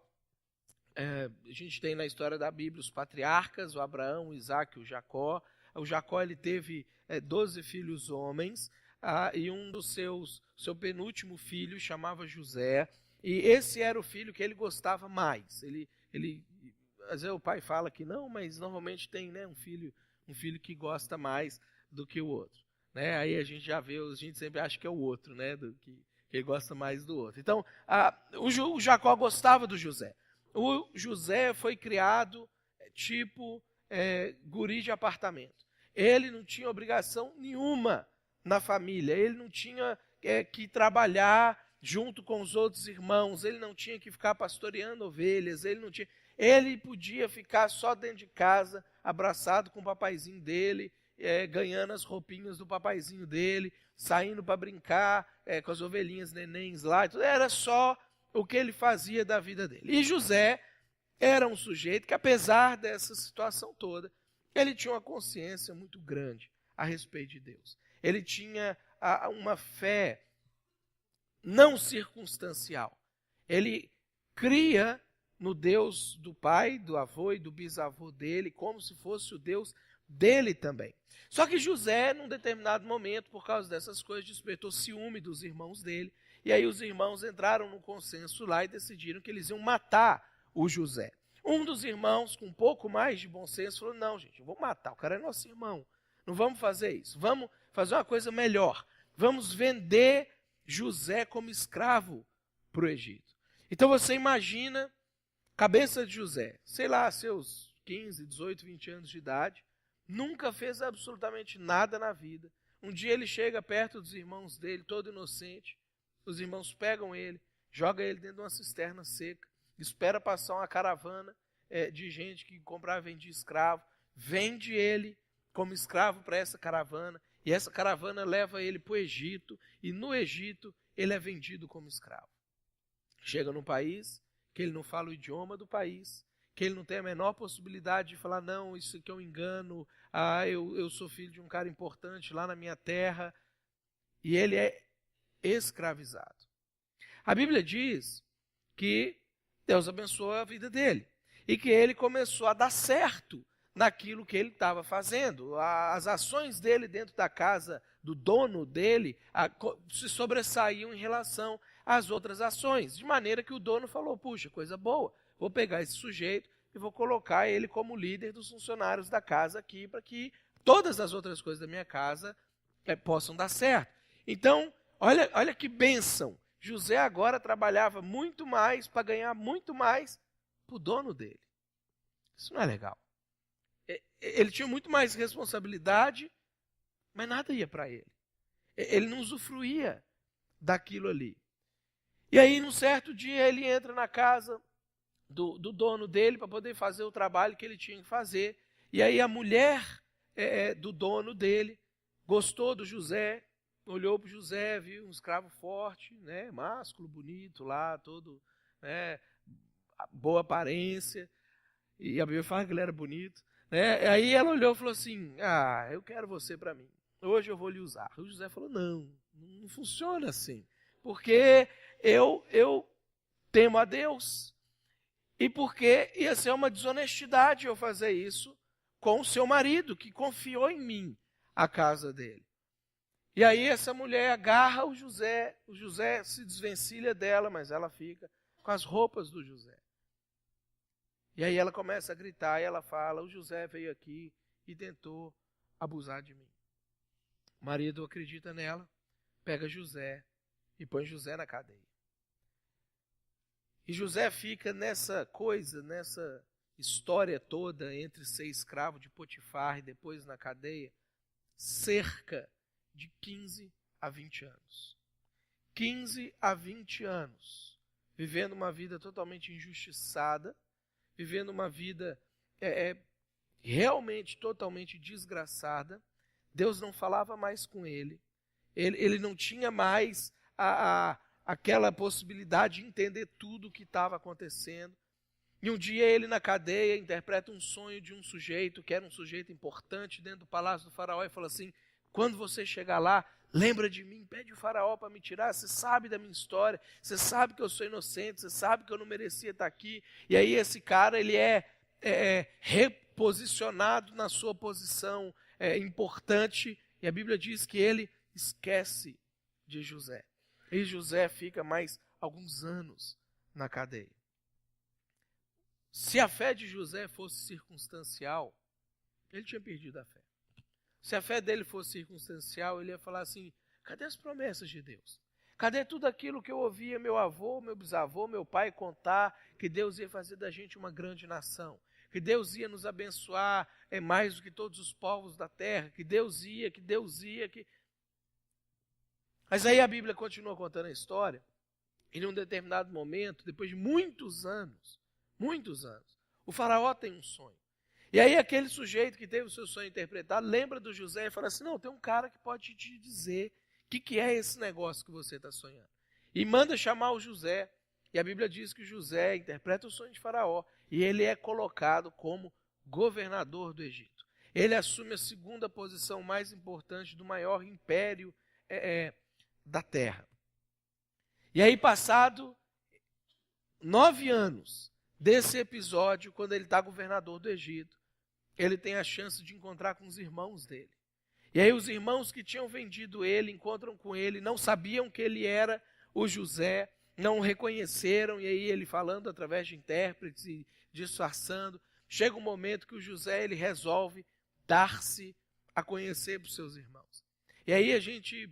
A gente tem na história da Bíblia os patriarcas, o Abraão, o Isaac e o Jacó. O Jacó ele teve 12 filhos homens, e um dos seu penúltimo filho chamava José, e esse era o filho que ele gostava mais. Às vezes o pai fala que não, mas normalmente tem um filho que gosta mais do que o outro. Né? Aí a gente já vê, a gente sempre acha que é o outro, né? Que ele gosta mais do outro. Então, o Jacó gostava do José. O José foi criado tipo guri de apartamento. Ele não tinha obrigação nenhuma na família. Ele não tinha que trabalhar junto com os outros irmãos. Ele não tinha que ficar pastoreando ovelhas. Ele podia ficar só dentro de casa, abraçado com o papaizinho dele, ganhando as roupinhas do papaizinho dele, saindo para brincar com as ovelhinhas nenéns lá. Era só o que ele fazia da vida dele. E José era um sujeito que, apesar dessa situação toda, ele tinha uma consciência muito grande a respeito de Deus. Ele tinha uma fé não circunstancial. Ele cria no Deus do pai, do avô e do bisavô dele, como se fosse o Deus dele também. Só que José, num determinado momento, por causa dessas coisas, despertou ciúme dos irmãos dele, e aí os irmãos entraram no consenso lá e decidiram que eles iam matar o José. Um dos irmãos, com um pouco mais de bom senso, falou, não, gente, eu vou matar, o cara é nosso irmão, não vamos fazer isso, vamos fazer uma coisa melhor, vamos vender José como escravo para o Egito. Então você imagina a cabeça de José, sei lá, seus 15, 18, 20 anos de idade, nunca fez absolutamente nada na vida. Um dia ele chega perto dos irmãos dele, todo inocente, os irmãos pegam ele, jogam ele dentro de uma cisterna seca, espera passar uma caravana de gente que comprava e vendia escravo, vende ele como escravo para essa caravana, e essa caravana leva ele para o Egito, e no Egito ele é vendido como escravo. Chega num país que ele não fala o idioma do país, que ele não tem a menor possibilidade de falar, não, isso aqui é um engano, eu sou filho de um cara importante lá na minha terra, e ele é escravizado. A Bíblia diz que Deus abençoou a vida dele, e que ele começou a dar certo naquilo que ele estava fazendo. As ações dele dentro da casa do dono dele se sobressaíam em relação às outras ações, de maneira que o dono falou, puxa, coisa boa, vou pegar esse sujeito e vou colocar ele como líder dos funcionários da casa aqui, para que todas as outras coisas da minha casa possam dar certo. Então, olha que bênção. José agora trabalhava muito mais para ganhar muito mais para o dono dele. Isso não é legal. Ele tinha muito mais responsabilidade, mas nada ia para ele. Ele não usufruía daquilo ali. E aí, num certo dia, ele entra na casa do dono dele para poder fazer o trabalho que ele tinha que fazer. E aí a mulher do dono dele gostou do José, olhou para o José, viu um escravo forte, né, másculo, bonito lá, todo, né, boa aparência. E a Bíblia fala que ele era bonito. Né? Aí ela olhou e falou assim, eu quero você para mim. Hoje eu vou lhe usar. O José falou, não funciona assim. Porque eu temo a Deus. E porque ia ser uma desonestidade eu fazer isso com o seu marido, que confiou em mim, a casa dele. E aí essa mulher agarra o José se desvencilha dela, mas ela fica com as roupas do José. E aí ela começa a gritar e ela fala, o José veio aqui e tentou abusar de mim. O marido acredita nela, pega José e põe José na cadeia. E José fica nessa história toda entre ser escravo de Potifar e depois na cadeia, cerca de 15 a 20 anos. 15 a 20 anos, vivendo uma vida totalmente injustiçada, vivendo uma vida realmente totalmente desgraçada. Deus não falava mais com ele. Ele não tinha mais aquela possibilidade de entender tudo o que estava acontecendo. E um dia ele na cadeia interpreta um sonho de um sujeito, que era um sujeito importante dentro do palácio do faraó, e fala assim, quando você chegar lá, lembra de mim, pede o faraó para me tirar, você sabe da minha história, você sabe que eu sou inocente, você sabe que eu não merecia estar aqui. E aí esse cara, ele é reposicionado na sua posição importante, e a Bíblia diz que ele esquece de José. E José fica mais alguns anos na cadeia. Se a fé de José fosse circunstancial, ele tinha perdido a fé. Se a fé dele fosse circunstancial, ele ia falar assim, cadê as promessas de Deus? Cadê tudo aquilo que eu ouvia meu avô, meu bisavô, meu pai contar, que Deus ia fazer da gente uma grande nação, que Deus ia nos abençoar mais do que todos os povos da terra, que Deus ia. Mas aí a Bíblia continua contando a história, e em um determinado momento, depois de muitos anos, o faraó tem um sonho. E aí aquele sujeito que teve o seu sonho interpretado, lembra do José e fala assim, não, tem um cara que pode te dizer o que é esse negócio que você está sonhando. E manda chamar o José, e a Bíblia diz que o José interpreta o sonho de faraó, e ele é colocado como governador do Egito. Ele assume a segunda posição mais importante do maior império da terra. E aí passado 9 anos desse episódio, quando ele está governador do Egito, ele tem a chance de encontrar com os irmãos dele. E aí os irmãos que tinham vendido ele, encontram com ele, não sabiam que ele era o José, não o reconheceram, e aí ele falando através de intérpretes e disfarçando, chega um momento que o José ele resolve dar-se a conhecer para os seus irmãos. E aí a gente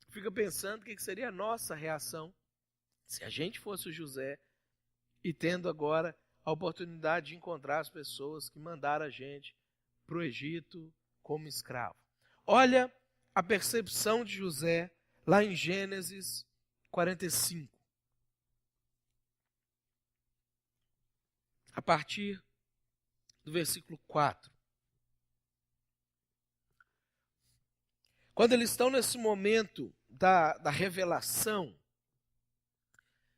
fica pensando o que seria a nossa reação se a gente fosse o José e tendo agora a oportunidade de encontrar as pessoas que mandaram a gente para o Egito como escravo. Olha a percepção de José lá em Gênesis 45. A partir do versículo 4. Quando eles estão nesse momento da revelação,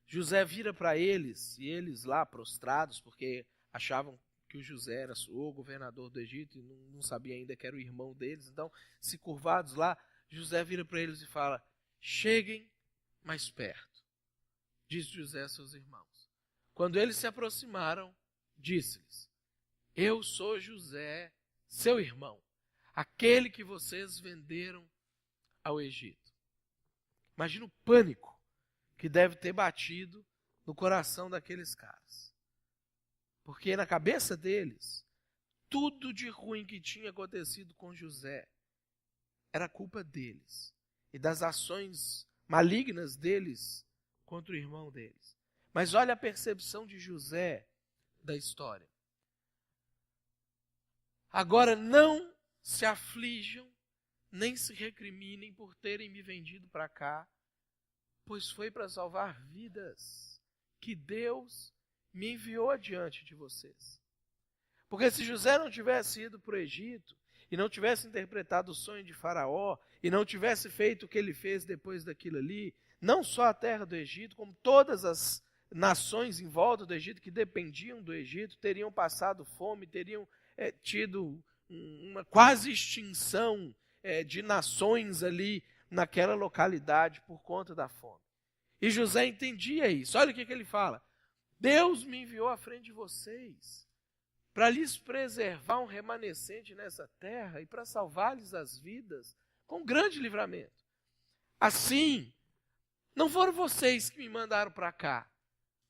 José vira para eles, e eles lá prostrados, porque achavam que o José era o governador do Egito, e não sabia ainda que era o irmão deles, então, se curvados lá, José vira para eles e fala: cheguem mais perto, diz José a seus irmãos. Quando eles se aproximaram, disse-lhes: eu sou José, seu irmão, aquele que vocês venderam ao Egito. Imagina o pânico que deve ter batido no coração daqueles caras. Porque na cabeça deles, tudo de ruim que tinha acontecido com José era culpa deles e das ações malignas deles contra o irmão deles. Mas olha a percepção de José da história. Agora não se aflijam, nem se recriminem por terem me vendido para cá, pois foi para salvar vidas que Deus me enviou adiante de vocês. Porque se José não tivesse ido para o Egito, e não tivesse interpretado o sonho de Faraó, e não tivesse feito o que ele fez depois daquilo ali, não só a terra do Egito, como todas as nações em volta do Egito que dependiam do Egito, teriam passado fome, teriam tido uma quase extinção de nações ali naquela localidade por conta da fome. E José entendia isso. Olha o que ele fala: Deus me enviou à frente de vocês para lhes preservar um remanescente nessa terra e para salvar-lhes as vidas com grande livramento. Assim, não foram vocês que me mandaram para cá,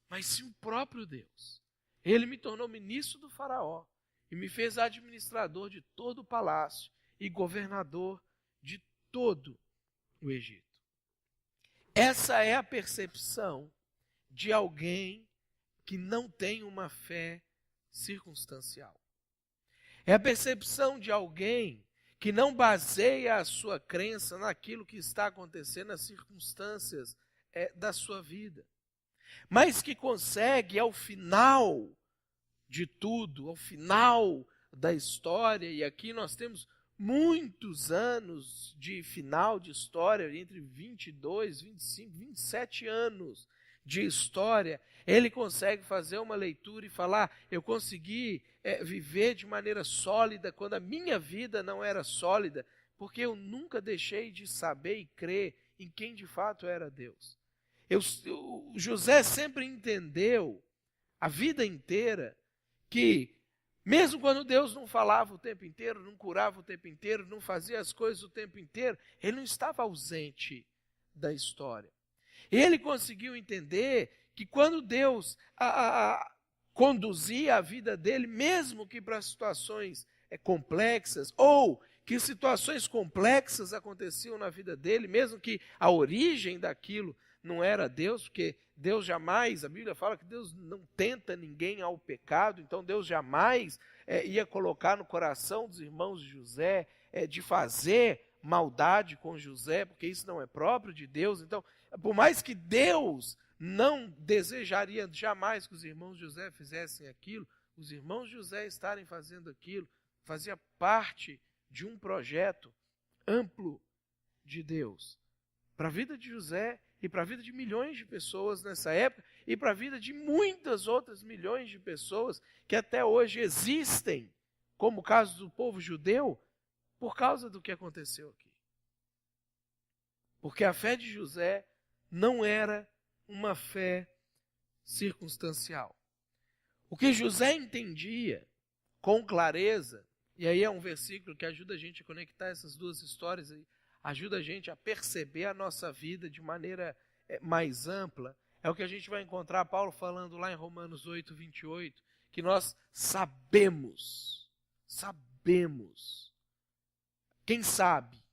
mas sim o próprio Deus. Ele me tornou ministro do Faraó e me fez administrador de todo o palácio e governador de todo o Egito. Essa é a percepção de alguém que não tem uma fé circunstancial. É a percepção de alguém que não baseia a sua crença naquilo que está acontecendo, nas circunstâncias da sua vida, mas que consegue, ao final de tudo, ao final da história, e aqui nós temos muitos anos de final de história, entre 22, 25, 27 anos de história, ele consegue fazer uma leitura e falar: eu consegui viver de maneira sólida quando a minha vida não era sólida, porque eu nunca deixei de saber e crer em quem de fato era Deus. José sempre entendeu a vida inteira que, mesmo quando Deus não falava o tempo inteiro, não curava o tempo inteiro, não fazia as coisas o tempo inteiro, ele não estava ausente da história. Ele conseguiu entender que quando Deus conduzia a vida dele, mesmo que para situações complexas, ou que situações complexas aconteciam na vida dele, mesmo que a origem daquilo não era Deus, porque Deus jamais, a Bíblia fala que Deus não tenta ninguém ao pecado, então Deus jamais ia colocar no coração dos irmãos de José de fazer maldade com José, porque isso não é próprio de Deus. Então, por mais que Deus não desejaria jamais que os irmãos de José fizessem aquilo, os irmãos de José estarem fazendo aquilo fazia parte de um projeto amplo de Deus para a vida de José e para a vida de milhões de pessoas nessa época e para a vida de muitas outras milhões de pessoas que até hoje existem, como o caso do povo judeu, por causa do que aconteceu aqui. Porque a fé de José não era uma fé circunstancial. O que José entendia com clareza, e aí é um versículo que ajuda a gente a conectar essas duas histórias, ajuda a gente a perceber a nossa vida de maneira mais ampla, é o que a gente vai encontrar Paulo falando lá em Romanos 8, 28, que nós sabemos, quem sabe?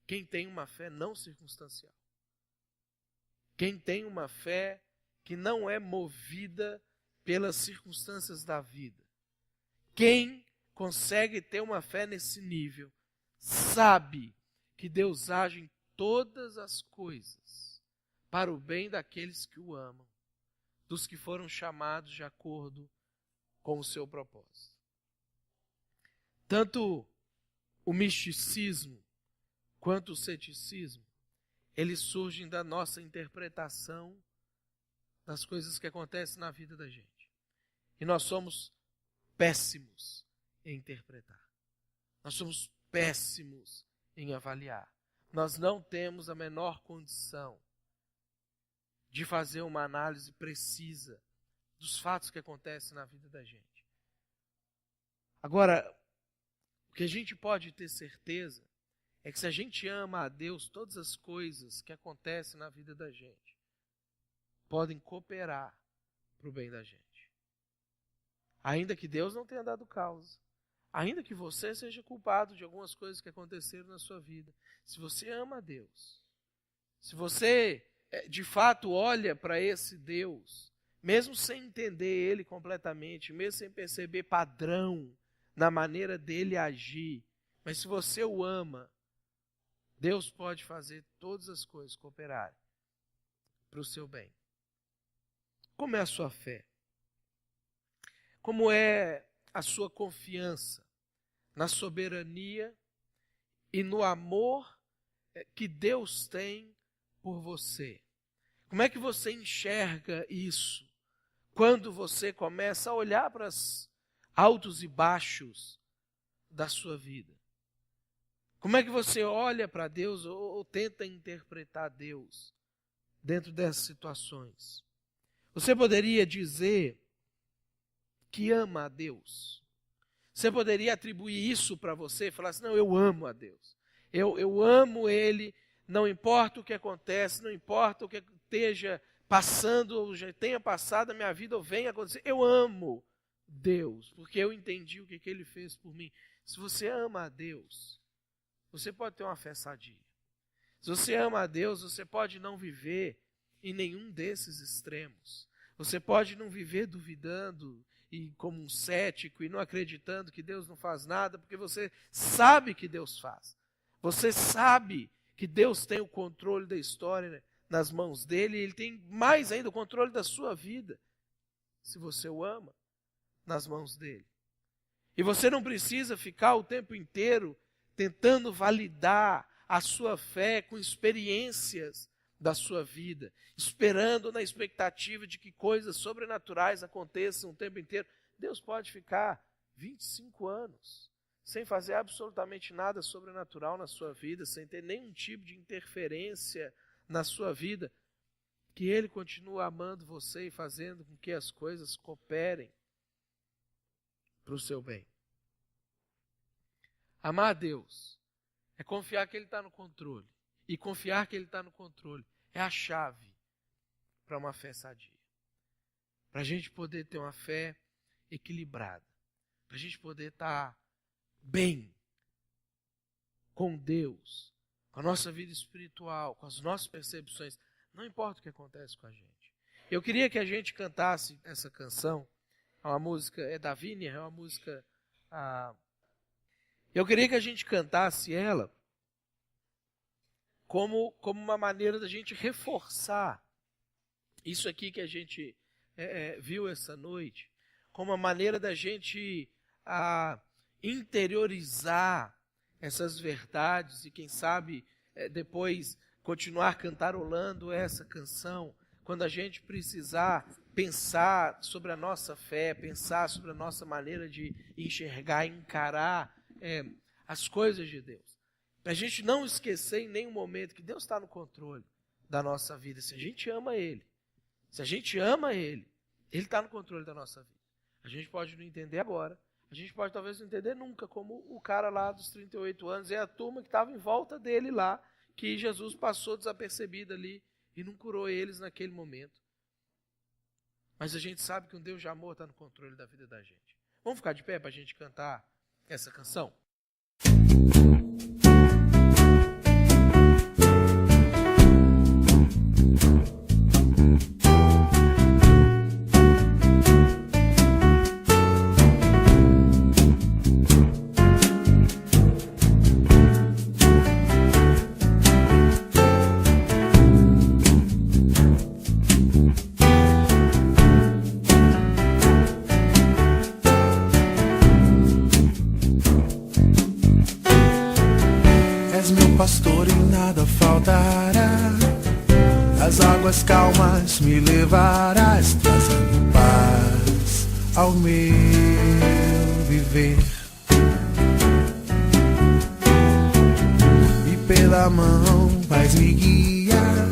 Quem tem uma fé não circunstancial. Quem tem uma fé que não é movida pelas circunstâncias da vida. Quem consegue ter uma fé nesse nível, sabe que Deus age em todas as coisas para o bem daqueles que o amam, dos que foram chamados de acordo com o seu propósito. Tanto o misticismo quanto o ceticismo, eles surgem da nossa interpretação das coisas que acontecem na vida da gente. E nós somos péssimos em interpretar. Nós somos péssimos em avaliar. Nós não temos a menor condição de fazer uma análise precisa dos fatos que acontecem na vida da gente. Agora, o que a gente pode ter certeza é que se a gente ama a Deus, todas as coisas que acontecem na vida da gente podem cooperar para o bem da gente. Ainda que Deus não tenha dado causa, ainda que você seja culpado de algumas coisas que aconteceram na sua vida, se você ama a Deus, se você de fato olha para esse Deus, mesmo sem entender Ele completamente, mesmo sem perceber padrão na maneira dele agir, mas se você o ama, Deus pode fazer todas as coisas cooperarem para o seu bem. Como é a sua fé? Como é a sua confiança na soberania e no amor que Deus tem por você? Como é que você enxerga isso quando você começa a olhar para os altos e baixos da sua vida? Como é que você olha para Deus ou tenta interpretar Deus dentro dessas situações? Você poderia dizer que ama a Deus? Você poderia atribuir isso para você e falar assim, não, eu amo a Deus. Eu amo Ele, não importa o que acontece, não importa o que esteja passando, ou já tenha passado a minha vida, ou venha acontecer. Eu amo Deus, porque eu entendi o que Ele fez por mim. Se você ama a Deus, você pode ter uma fé sadia. Se você ama a Deus, você pode não viver em nenhum desses extremos. Você pode não viver duvidando e como um cético e não acreditando que Deus não faz nada, porque você sabe que Deus faz. Você sabe que Deus tem o controle da história nas mãos dele, e Ele tem mais ainda o controle da sua vida, se você o ama, nas mãos dele. E você não precisa ficar o tempo inteiro tentando validar a sua fé com experiências da sua vida, esperando na expectativa de que coisas sobrenaturais aconteçam o tempo inteiro. Deus pode ficar 25 anos sem fazer absolutamente nada sobrenatural na sua vida, sem ter nenhum tipo de interferência na sua vida, que Ele continua amando você e fazendo com que as coisas cooperem para o seu bem. Amar a Deus é confiar que Ele está no controle. E confiar que Ele está no controle é a chave para uma fé sadia. Para a gente poder ter uma fé equilibrada. Para a gente poder estar bem com Deus, com a nossa vida espiritual, com as nossas percepções. Não importa o que acontece com a gente. Eu queria que a gente cantasse essa canção. É uma música, é da Viner, é uma música... Eu queria que a gente cantasse ela como uma maneira da gente reforçar isso aqui que a gente viu essa noite, como uma maneira da gente interiorizar essas verdades e quem sabe depois continuar cantarolando essa canção, quando a gente precisar pensar sobre a nossa fé, pensar sobre a nossa maneira de enxergar, encarar as coisas de Deus. Para a gente não esquecer em nenhum momento que Deus está no controle da nossa vida. Se a gente ama Ele, Ele está no controle da nossa vida. A gente pode não entender agora, a gente pode talvez não entender nunca, como o cara lá dos 38 anos e a turma que estava em volta dele lá, que Jesus passou desapercebido ali e não curou eles naquele momento. Mas a gente sabe que um Deus de amor está no controle da vida da gente. Vamos ficar de pé para a gente cantar essa canção? levará, as águas calmas me levarás, trazendo paz ao meu viver. E pela mão vais me guiar,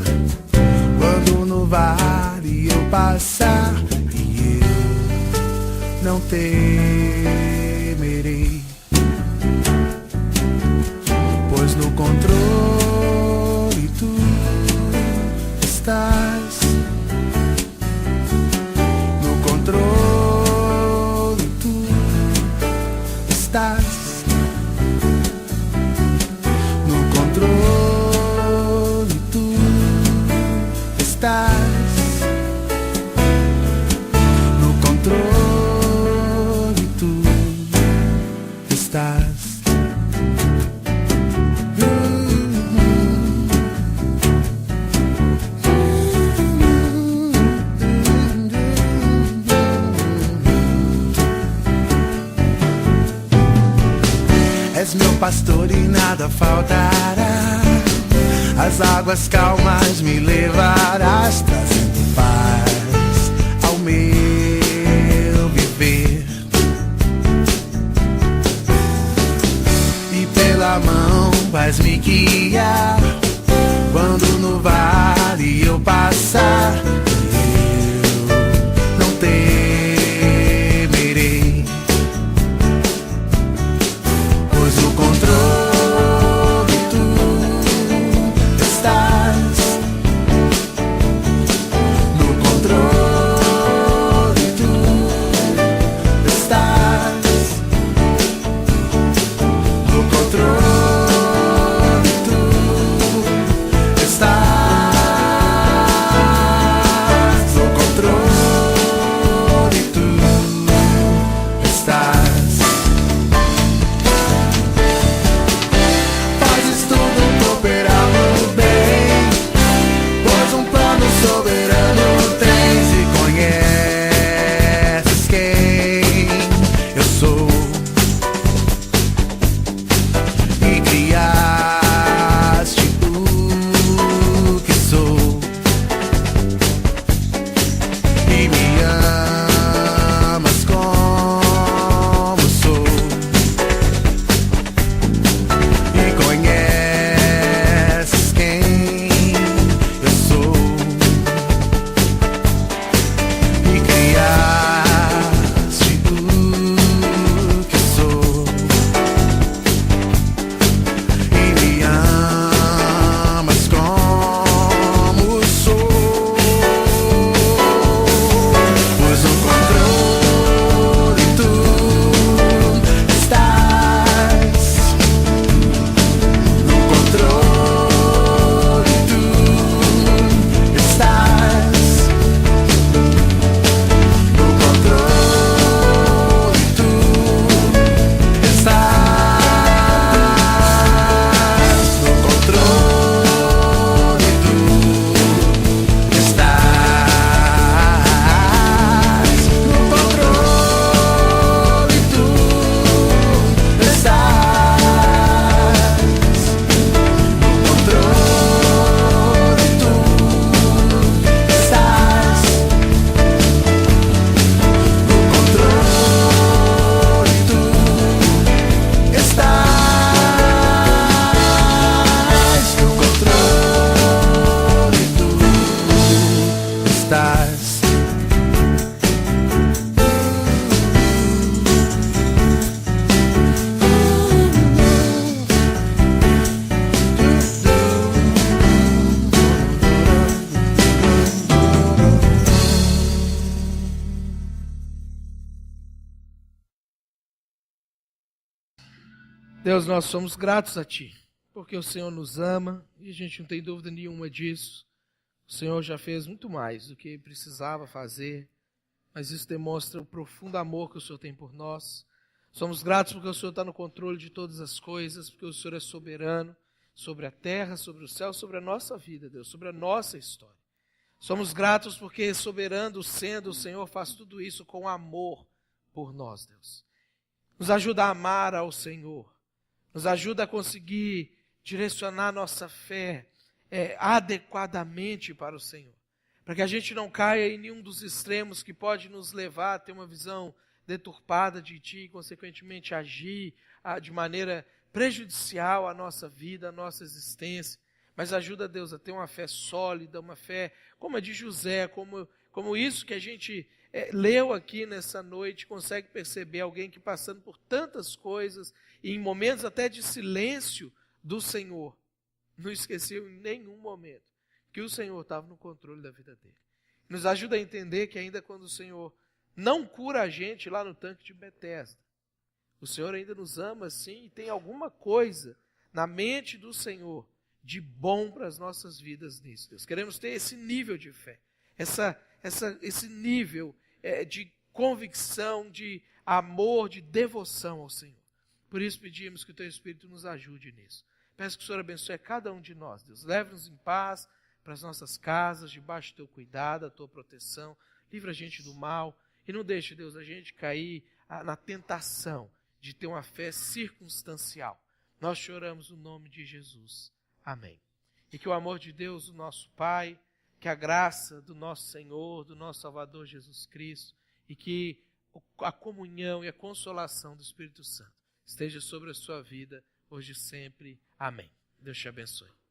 quando no vale eu passar, e eu não temerei, pois no controle tu estás. No controle tu estás. No controle tu estás. No controle tu estás. És meu pastor e nada faltará, as águas calmas me levarás, trazendo paz ao meu viver. E pela mão vais me guiar, quando no vale eu passar, eu não temerei, pois no controle tu estás. No controle tu estás. No controle tu estás. No controle tu estás. Fazes tudo cooperar no bem, pois um plano soberano tens e conheces quem eu sou. E criaste o que sou, e me amas como sou, e conheces quem eu sou, e criaste o que sou, e me amas como sou, pois no controle tu estás. No controle tu estás. No controle tu estás. No controle tu estás. No controle tu estás. No controle tu estás. No controle tu estás. No controle tu estás. Deus, nós somos gratos a Ti, porque o Senhor nos ama e a gente não tem dúvida nenhuma disso. O Senhor já fez muito mais do que precisava fazer, mas isso demonstra o profundo amor que o Senhor tem por nós. Somos gratos porque o Senhor está no controle de todas as coisas, porque o Senhor é soberano sobre a terra, sobre o céu, sobre a nossa vida, Deus, sobre a nossa história. Somos gratos porque, soberano sendo, o Senhor faz tudo isso com amor por nós, Deus. Nos ajuda a amar ao Senhor. Nos ajuda a conseguir direcionar nossa fé adequadamente para o Senhor. Para que a gente não caia em nenhum dos extremos que pode nos levar a ter uma visão deturpada de Ti e, consequentemente, agir de maneira prejudicial à nossa vida, à nossa existência. Mas ajuda, Deus, a ter uma fé sólida, uma fé como a de José, como isso que a gente leu aqui nessa noite, consegue perceber alguém que passando por tantas coisas, e em momentos até de silêncio do Senhor, não esqueceu em nenhum momento que o Senhor estava no controle da vida dele. Nos ajuda a entender que ainda quando o Senhor não cura a gente lá no tanque de Betesda, o Senhor ainda nos ama sim, e tem alguma coisa na mente do Senhor de bom para as nossas vidas nisso, Deus. Queremos ter esse nível de fé, esse nível de convicção, de amor, de devoção ao Senhor. Por isso pedimos que o Teu Espírito nos ajude nisso. Peço que o Senhor abençoe a cada um de nós, Deus. Leve-nos em paz para as nossas casas, debaixo do Teu cuidado, da Tua proteção. Livra a gente do mal e não deixe, Deus, a gente cair na tentação de ter uma fé circunstancial. Nós choramos no nome de Jesus. Amém. E que o amor de Deus, o nosso Pai, que a graça do nosso Senhor, do nosso Salvador Jesus Cristo, e que a comunhão e a consolação do Espírito Santo esteja sobre a sua vida, hoje e sempre. Amém. Deus te abençoe.